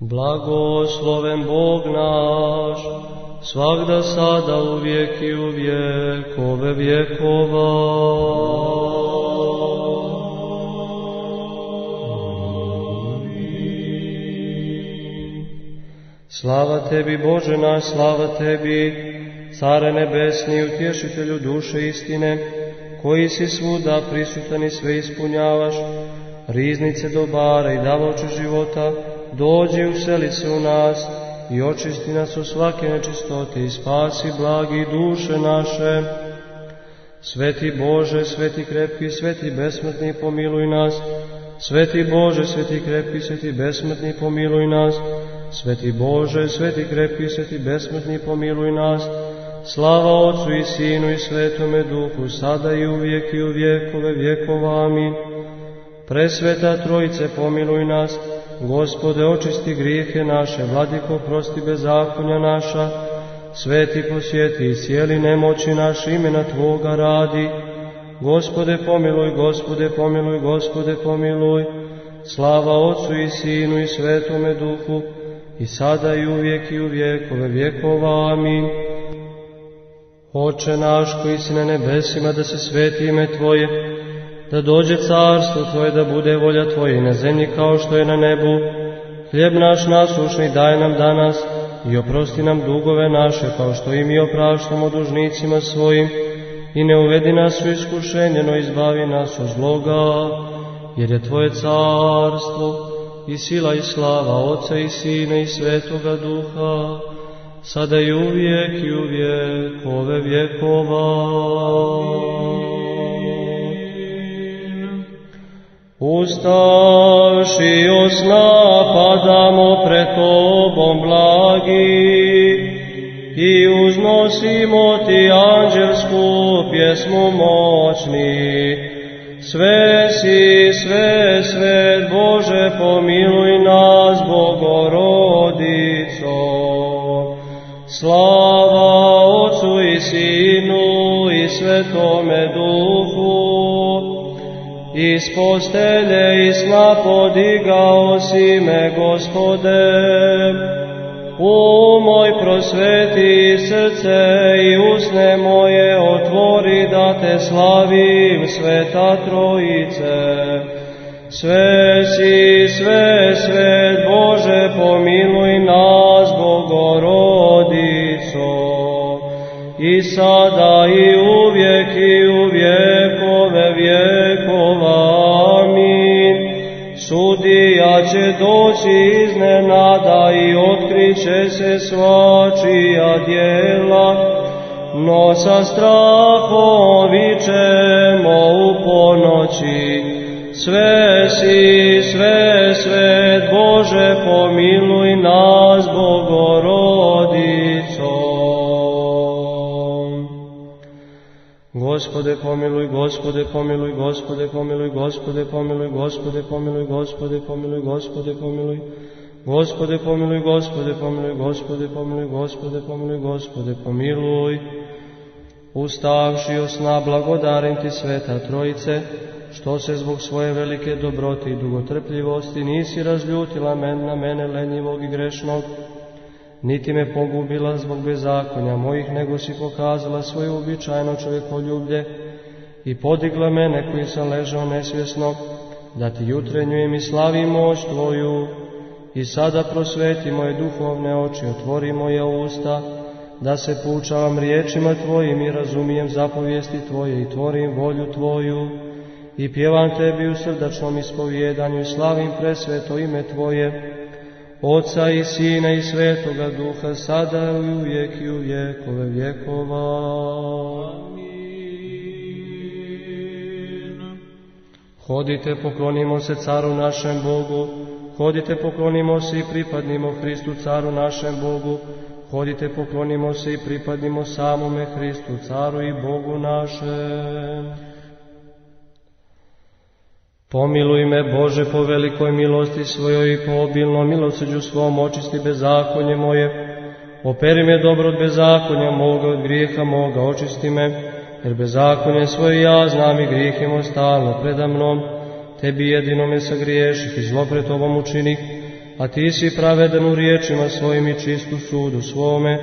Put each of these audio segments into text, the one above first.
Blagosloven Bog naš, svagda sada uvijek i u vjekove vjekova. Slava tebi, Bože naš, slava tebi, Care nebesni, utješitelju duše istine, koji si svuda prisutan i sve ispunjavaš, riznice dobara i davaoče života, dođi, useli se u nas i očisti nas od svake nečistote i spasi blagi duše naše. Sveti Bože, sveti krepki, sveti besmrtni, pomiluj nas. Sveti Bože, sveti krepki, sveti besmrtni, pomiluj nas. Sveti Bože, sveti krepki, sveti besmrtni, pomiluj nas. Slava Otcu i Sinu i Svetome Duhu, sada i uvijek i u vjekove vjekova. Amin. Presveta Trojice, pomiluj nas. Gospode, očisti grijehe naše, Vladiko, prosti bezakonja naša. Sveti, posjeti i cijeli nemoći naš, imena Tvoga radi. Gospode, pomiluj, Gospode, pomiluj, Gospode, pomiluj. Slava Otcu i Sinu i Svetome Duhu, i sada i uvijek i u vjekove vjekova. Amin. Oče naš koji si na nebesima, da se sveti ime Tvoje, da dođe carstvo Tvoje, da bude volja Tvoja i na zemlji kao što je na nebu. Hljeb naš nasušni daj nam danas i oprosti nam dugove naše, kao što i mi opraštamo dužnicima svojim. I ne uvedi nas u iskušenje, no izbavi nas od zloga, jer je Tvoje carstvo i sila i slava Otca i Sina i Svetoga Duha, sada i uvijek i u vjekove vjekova. Ustavši od sna padamo pred Tobom blagi i uznosimo Ti anđelsku pjesmu moćni. Sve si, sve, svet Bože, pomiluj nas, Bogorodico. Slava Otcu i Sinu i Svetome Duhu. Iz postelje i sna podigao si me, Gospode. Moj prosveti srce i usne moje otvori, da Te slavim, Sveta Trojice. Sve si, sve, svet Bože, pomiluj nas, Bogorodico. I sada i uvijek i u vjekove vjekova. Amin. Sudija će doći iznenada i otkriće se svačija djela, no sa strahom vičemo u ponoći. Sve si, sve, svet Bože, pomiluj nas, Bogorodico. Gospode pomiluj, Gospode pomiluj, Gospode pomiluj, Gospode pomiluj, Gospode pomiluj, Gospode pomiluj, Gospode pomiluj, Gospode pomiluj, Gospode pomiluj, Gospode pomiluj, Gospode pomiluj, Gospode pomiluj. Ustavši od sna blagodarim Ti, Sveta Trojice, što se zbog svoje velike dobrote i dugotrpljivosti nisi razljutila na mene lenjivog i grešnog, niti me pogubila zbog bezakonja mojih, nego si pokazala svoje uobičajeno čovjekoljublje i podigla mene koji sam ležao nesvjesno, da Ti jutrenjujem i slavim moć Tvoju. I sada prosveti moje duhovne oči, otvori moje usta, da se poučavam riječima Tvojim i razumijem zapovijesti Tvoje i tvorim volju Tvoju. I pjevam Tebi u srdačnom ispovjedanju i slavim presveto ime Tvoje, Otca i Sina i Svetoga Duha, sada i uvijek i u vjekove vjekova. Amin. Hodite, poklonimo se Caru našem Bogu, hodite, poklonimo se i pripadnimo Hristu Caru našem Bogu, hodite, poklonimo se i pripadnimo samome Hristu Caru i Bogu našem. Pomiluj me, Bože, po velikoj milosti svojoj i po obilnom milosrđu svom, očisti bezakonje moje. Operi me dobro od bezakonja moga, od grijeha moga, očisti me, jer bezakonje svoje ja znam i grijeh imao stalno preda mnom. Tebi jedino me sagriješih i zlo pred Tobom učinih, a ti si pravedan u riječima svojim i čist u sudu svome.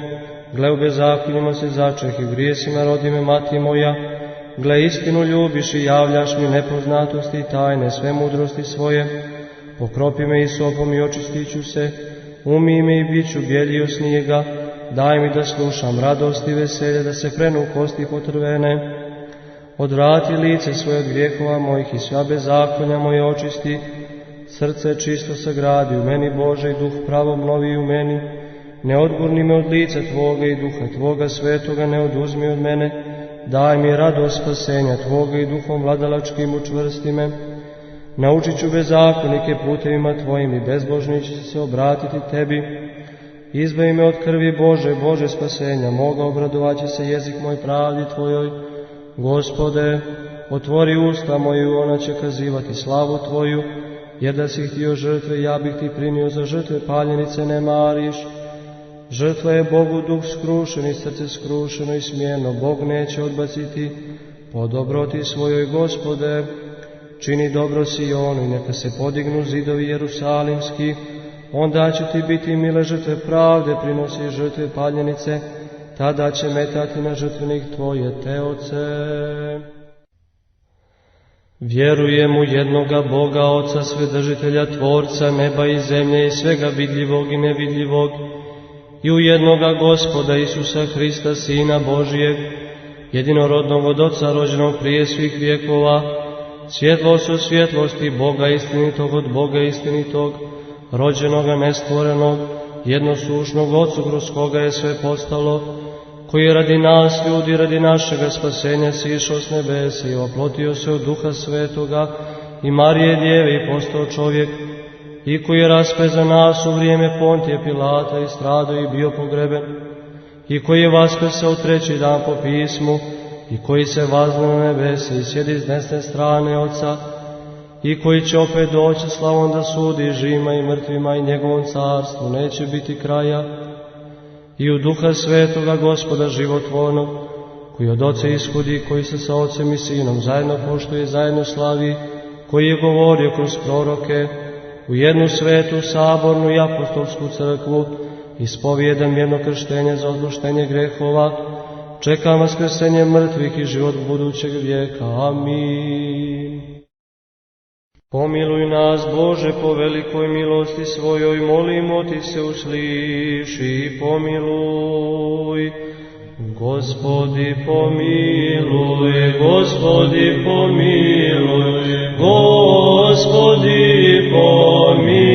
Gle, u bezakonjima se začeh i u grijesima rodi me mati moja. Gle, istinu ljubiš i javljaš mi nepoznatosti i tajne sve mudrosti svoje. Pokropi me isopom i očistit ću se, umij me i bit ću bjelji od snijega. Daj mi da slušam radost i veselje, da se prenu kosti potrvene. Odvrati lice svoje od grijehova mojih i sva bezakonja moje očisti. Srce čisto sagradi u meni, Bože, i duh pravo obnovi u meni. Ne odgurni me od lica Tvoga i duha Tvoga svetoga ne oduzmi od mene. Daj mi radost spasenja Tvoga i duhom vladalačkim učvrsti me. Naučit ću bezakonike putevima Tvojim i bezbožni će se obratiti Tebi. Izbavi me od krvi Bože, Bože spasenja moga, obradovat će se jezik moj pravdi Tvojoj. Gospode, otvori usta moju, ona će kazivati slavu Tvoju, jer da si htio žrtve, ja bih Ti primio za žrtve, paljenice ne mariš. Žrtva je Bogu duh skrušen i srce skrušeno i smijeno, Bog neće odbaciti po dobroti svojoj, Gospode. Čini dobro Sionu i neka se podignu zidovi jerusalimski, onda će Ti biti mile žrtve pravde, prinosi žrtve paljenice, tada će metati na žrtvenik Tvoje teoce. Vjerujem u jednoga Boga, Oca Svedržitelja, Tvorca neba i zemlje i svega vidljivog i nevidljivog, i u jednoga Gospoda Isusa Hrista, Sina Božijeg, jedinorodnog od Oca, rođenog prije svih vjekova, svjetlost od svjetlosti, Boga istinitog od Boga istinitog, rođenoga nestvorenog, jednosušnog Otcu, kroz koga je sve postalo, koji je radi nas ljudi, radi našega spasenja sišao s nebesa i oplotio se od Duha Svetoga i Marije Djeve i postao čovjek, i koji je raspet za nas u vrijeme Pontije Pilata i stradao i bio pogreben, i koji je vaskrsao treći dan po pismu, i koji se vazne na nebese i sjedi s desne strane Oca, i koji će opet doći slavom da sudi živima i mrtvima, i njegovom carstvu neće biti kraja. I u Duha Svetoga Gospoda životvornog, koji od Oca ishodi, koji se sa Ocem i Sinom zajedno poštuje, zajedno slavi, koji je govorio kroz proroke, u jednu svetu, sabornu i apostolsku crkvu, ispovijedam jedno krštenje za odpuštenje grehova, čekam vaskrsenje mrtvih i život budućeg vijeka. Amin. Pomiluj nas, Bože, po velikoj milosti svojoj, molimo Ti se, usliši i pomiluj. Gospodi pomiluj, Gospodi pomiluj, Gospodi pomiluj.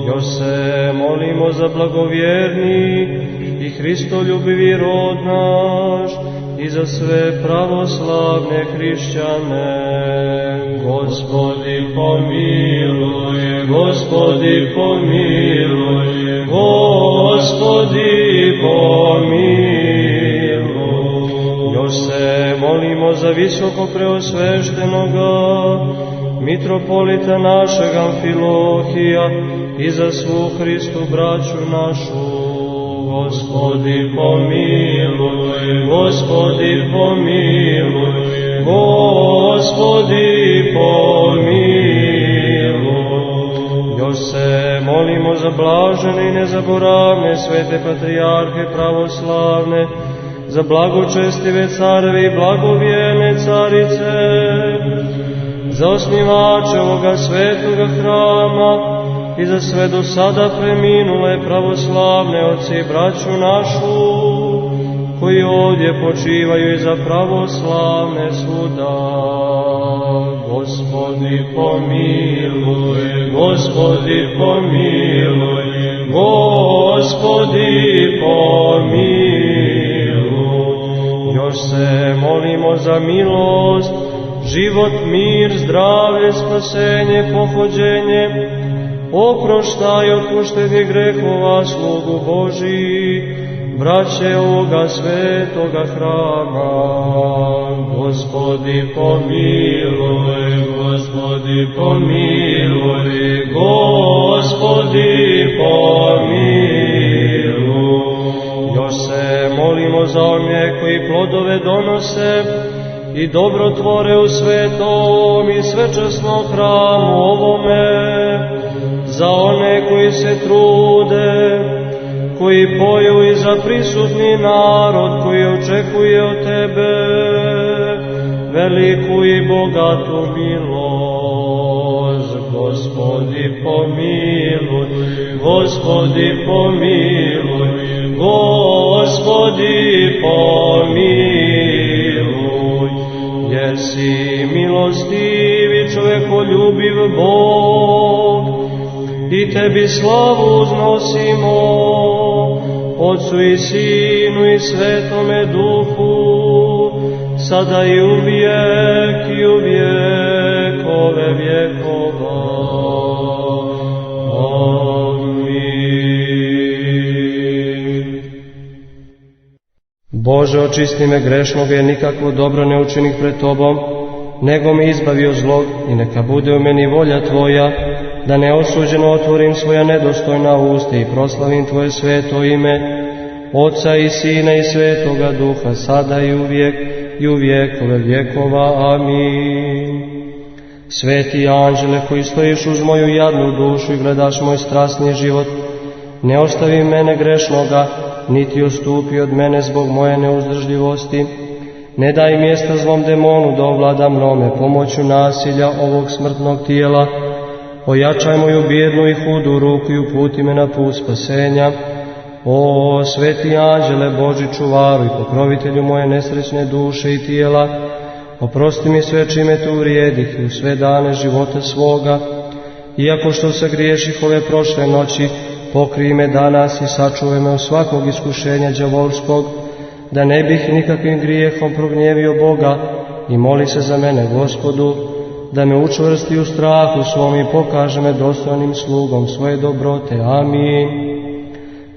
Još se molimo za blagovjerni i Hristoljubivi rod naš i za sve pravoslavne hrišćane. Gospodi pomiluj, Gospodi pomiluj, Gospodi pomiluj. Još se molimo za visoko preosveštenoga mitropolita našeg Amfilohija i za svu Hristu braću našu. Gospodi pomiluj, Gospodi pomiluj, Gospodi pomiluj. Još se molimo za blažene i nezaboravne svete patrijarhe pravoslavne, za blagočestive careve i blagovjerne carice, za osnivače ovoga svetoga hrama i za sve do sada preminule pravoslavne oci i braću našu, koji ovdje počivaju i za pravoslavne svuda. Gospodi pomiluj, Gospodi pomiluj, Gospodi pomiluj. Još se molimo za milost, život, mir, zdravlje, spasenje, pohođenje, oproštaj otpuštenih grehova slugu Božji, braće ovoga svetoga hrama. Gospodi pomiluj, Gospodi pomiluj, Gospodi pomiluj. Još se molimo za one koji plodove donose i dobrotvore u svetom i svečasnom hramu ovome, one koji se trude, koji poju i za prisutni narod koji očekuje od Tebe veliku i bogatu milost. Gospodi pomiluj, Gospodi pomiluj, Gospodi pomiluj, jer si milostivi čovekoljubiv Bog i Tebi slavu uznosimo, Otcu i Sinu i Svetome Duhu, sada i uvijek i u vjekove vjekova. Amin. Bože, očisti me grešnoga, jer nikakvo dobro ne učinih pred Tobom, nego me izbavi od zlog, i neka bude u meni volja Tvoja, da neosuđeno otvorim svoja nedostojna usta i proslavim Tvoje sveto ime, Otca i Sina i Svetoga Duha, sada i uvijek i u vjekove vjekova. Amin. Sveti anđele koji stojiš uz moju jadnu dušu i gledaš moj strasni život, ne ostavi mene grešnoga, niti odstupi od mene zbog moje neuzdržljivosti. Ne daj mjesta zlom demonu da ovlada mnome pomoću nasilja ovog smrtnog tijela. Ojačaj moju bijednu i hudu ruku i uputi me na put spasenja. O, sveti anđele Boži, čuvaru i pokrovitelju moje nesrećne duše i tijela, oprosti mi sve čime te uvrijedih i u sve dane života svoga. Iako što se griješih ove prošle noći, pokrij me danas i sačuvaj me od svakog iskušenja đavolskog, da ne bih nikakvim grijehom prognjevio Boga, i moli se za mene Gospodu, da me učvrsti u strahu svom i pokaže me dostojnim slugom svoje dobrote. Amin.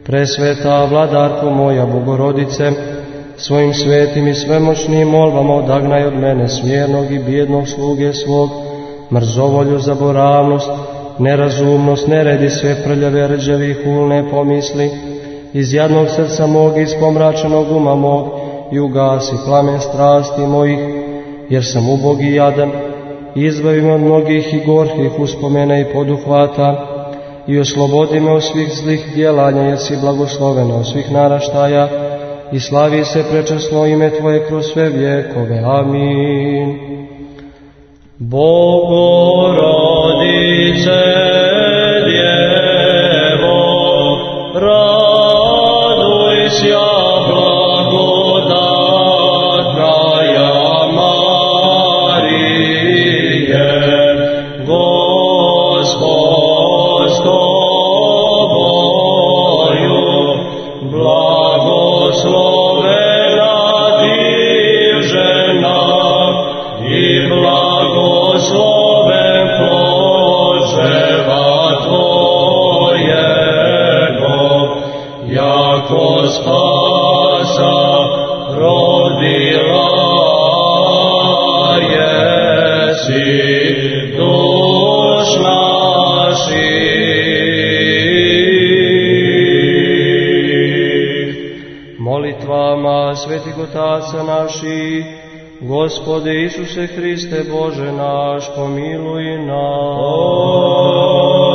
Presveta vladarko moja, Bogorodice, svojim svetim i svemoćnim molbama odagnaj od mene smjernog i bijednog sluge svog, mrzovolju, zaboravnost, nerazumnost, neredi, sve prljave, rđave i hulne pomisli, iz jadnog srca mog, iz pomračenog uma mog, i ugasi plamen strasti mojih, jer sam ubog i jadan. Izbavi me od mnogih i gorkih uspomena i poduhvata, i oslobodi me od svih zlih djelanja, jer si blagoslovena od svih naraštaja, i slavi se prečasno ime Tvoje kroz sve vjekove. Amin. Bogorodice, Djevo, raduj se, blagodatna Marije, Gospod s Tobою, blagoslovena ti žena i blagosloven plod čreva Tvojego, jako spasa rodila jesi duš naših. Molitvama svetih otaca naših, Gospode Isuse Hriste Bože naš, pomiluj nas.